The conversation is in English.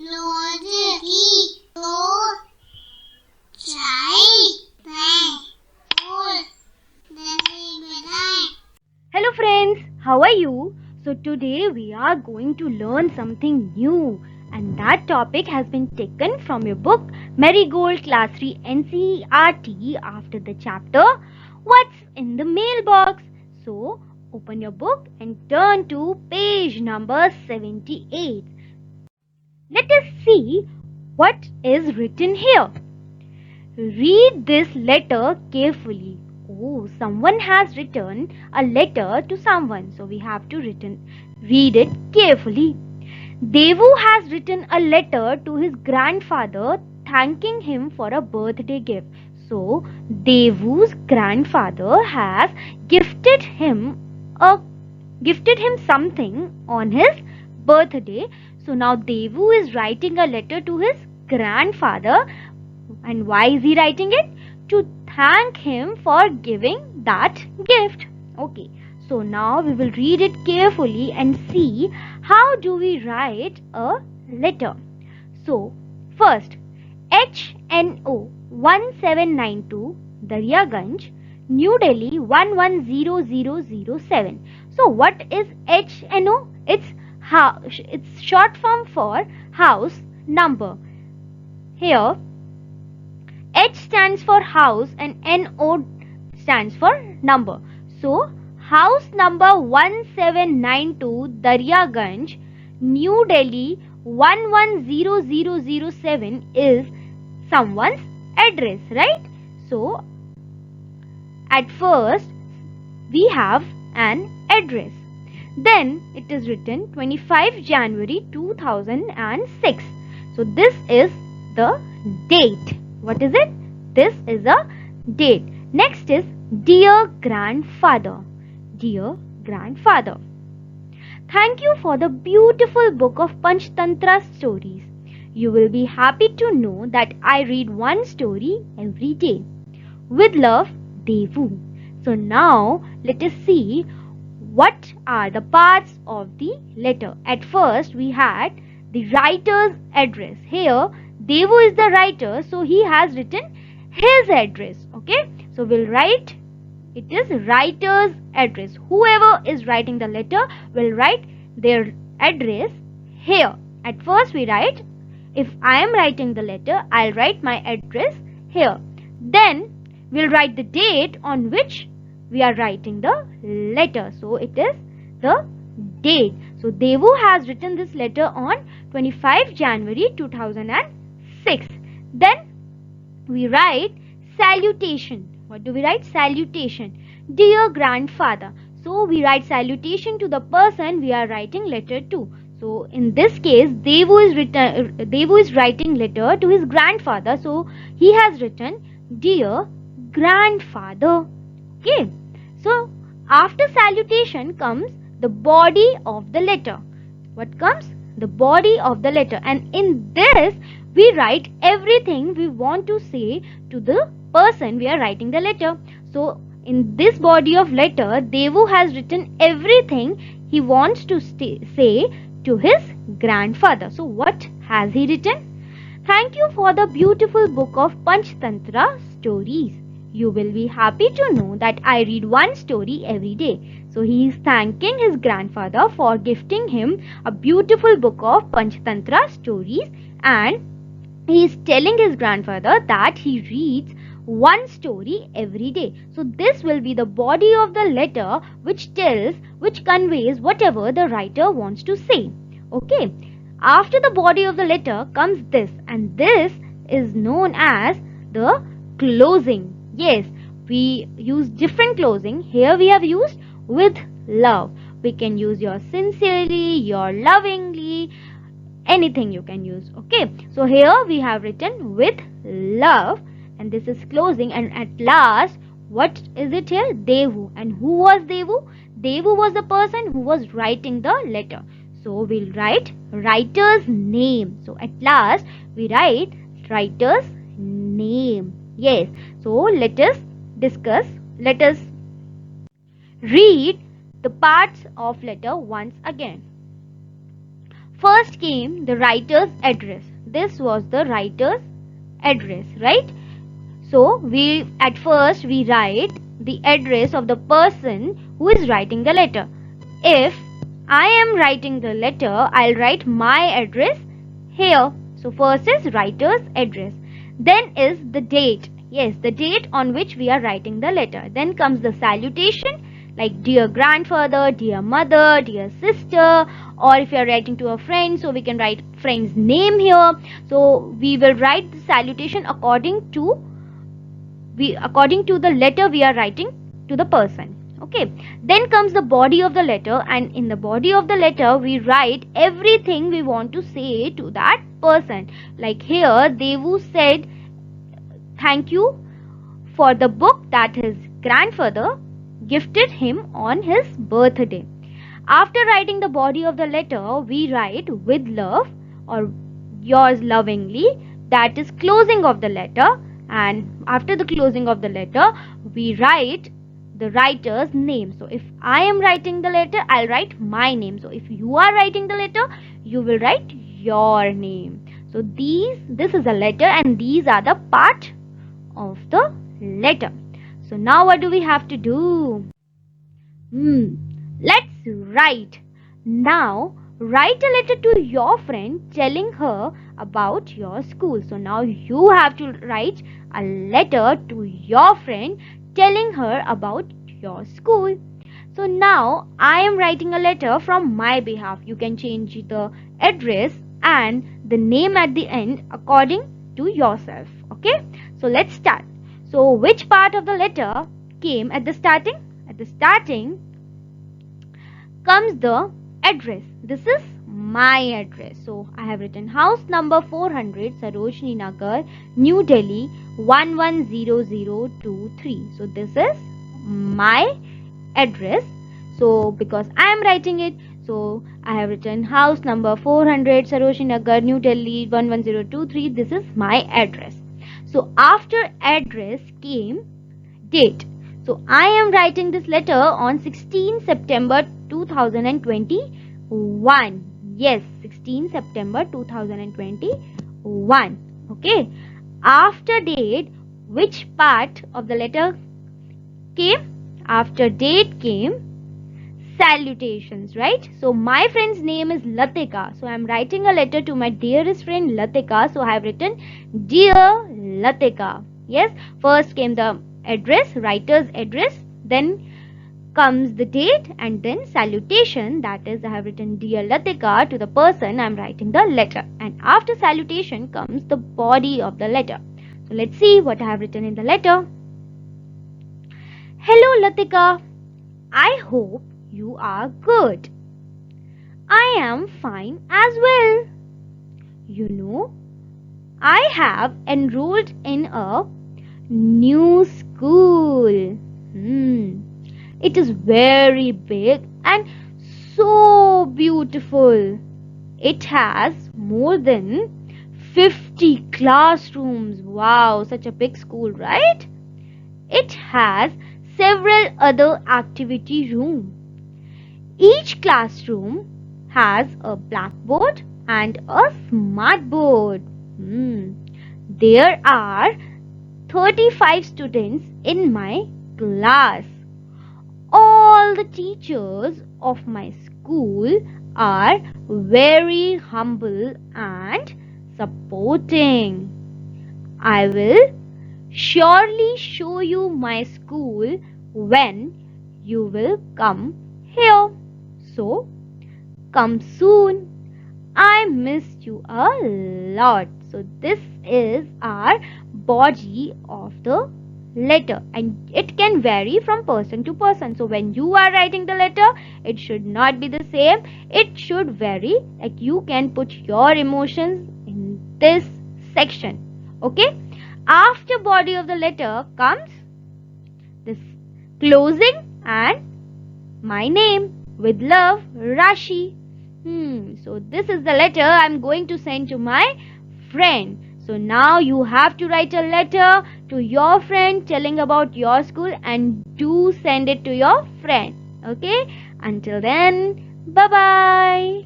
Hello friends, how are you? So today we are going to learn something new, and that topic has been taken from your book Marigold Class 3 NCERT after the chapter What's in the Mailbox. So open your book and turn to page number 78. Let us see what is written here. Read this letter carefully. Oh, someone has written a letter to someone, so we have to read it carefully. Devu has written a letter to his grandfather thanking him for a birthday gift. So Devu's grandfather has gifted him something on his birthday. So now Devu is writing a letter to his grandfather. And why is he writing it? To thank him for giving that gift. Okay, so now we will read it carefully and see how do we write a letter. So first, HNO 1792 Daryaganj, New Delhi 110007. So what is HNO? It's short form for house number. Here H stands for house and NO stands for number. So house number 1792 Daryaganj, New Delhi 110007 is someone's address, right? So at first we have an address. Then it is written 25 January 2006. So this is the date. What is it? This is a date. Next is Dear Grandfather. Dear Grandfather, thank you for the beautiful book of Panchtantra stories. You will be happy to know that I read one story every day. With love, Devu. So now let us see what are the parts of the letter. At first we had the writer's address. Here Devu is the writer, so he has written his address. Okay, so we'll write it is writer's address. Whoever is writing the letter will write their address here. At first we write, if I am writing the letter, I'll write my address here. Then we'll write the date on which we are writing the letter. So it is the date. So Devu has written this letter on 25 January 2006. Then we write salutation. What do we write? Salutation. Dear grandfather. So we write salutation to the person we are writing letter to. So in this case, Devu is writing letter to his grandfather. So he has written Dear grandfather. Okay. So after salutation comes the body of the letter. What comes? The body of the letter. And in this we write everything we want to say to the person we are writing the letter. So in this body of letter, Devu has written everything he wants to say to his grandfather. So what has he written? Thank you for the beautiful book of Panchtantra stories. You will be happy to know that I read one story every day. So he is thanking his grandfather for gifting him a beautiful book of Panchtantra stories, and he is telling his grandfather that he reads one story every day. So this will be the body of the letter which conveys whatever the writer wants to say. Okay. After the body of the letter comes this, and this is known as the closing. Yes, we use different closing. Here we have used with love. We can use your sincerely, your lovingly, anything you can use. Okay, so here we have written with love, and this is closing. And at last, what is it here? Devu. And who was Devu? Devu was the person who was writing the letter. So we'll write writer's name. So at last we write writer's name. Yes, so let us read the parts of letter once again. first came the writer's address. This was the writer's address, right? So at first we write the address of the person who is writing the letter. If I am writing the letter, I'll write my address here. So first is writer's address. Then is the date. Yes, the date on which we are writing the letter. Then comes the salutation, like dear grandfather, dear mother, dear sister, or if you are writing to a friend, so we can write friend's name here. So we will write the salutation according to the letter we are writing to the person. Okay, then comes the body of the letter, and in the body of the letter we write everything we want to say to that person. Like here Devu said thank you for the book that his grandfather gifted him on his birthday. After writing the body of the letter, we write with love or yours lovingly, that is closing of the letter. And after the closing of the letter, we write the writer's name. So if I am writing the letter, I'll write my name. So if you are writing the letter, you will write your name. So this is a letter, and these are the part of the letter. So now what do we have to do? Let's write. Now write a letter to your friend telling her about your school. So now you have to write a letter to your friend telling her about your school. So now I am writing a letter from my behalf. You can change the address and the name at the end according to yourself. Okay, so let's start. So which part of the letter came at the starting? At the starting comes the address. This is my address. So I have written house number 400, Sarojini Nagar, New Delhi 110023. So this is my address. So because I am writing it, so I have written house number 400, Sarojini Nagar, New Delhi 11023. This is my address. So after address came date. So I am writing this letter on 16 September 2021. Yes, 16 September 2021. Okay. After date, which part of the letter came? After date came salutations, right? So my friend's name is Latika. So I am writing a letter to my dearest friend Latika. So I have written dear Latika. Yes, first came the address, writer's address, then comes the date, and then salutation, that is I have written dear Latika to the person I am writing the letter. And after salutation comes the body of the letter. So let's see what I have written in the letter. Hello Latika, I hope you are good. I am fine as well. You know, I have enrolled in a new school. It is very big and so beautiful. It has more than 50 classrooms. Wow, such a big school, right? It has several other activity rooms. Each classroom has a blackboard and a smart board. There are 35 students in my class. All the teachers of my school are very humble and supporting. I will surely show you my school when you will come here. So come soon. I miss you a lot. So this is our body of the letter, and it can vary from person to person. So when you are writing the letter, it should not be the same. It should vary. Like you can put your emotions in this section. Okay. After body of the letter comes this closing and my name. With love, Rashi. So this is the letter I'm going to send to my friend. So now you have to write a letter to your friend telling about your school, and do send it to your friend. Okay? Until then, bye-bye.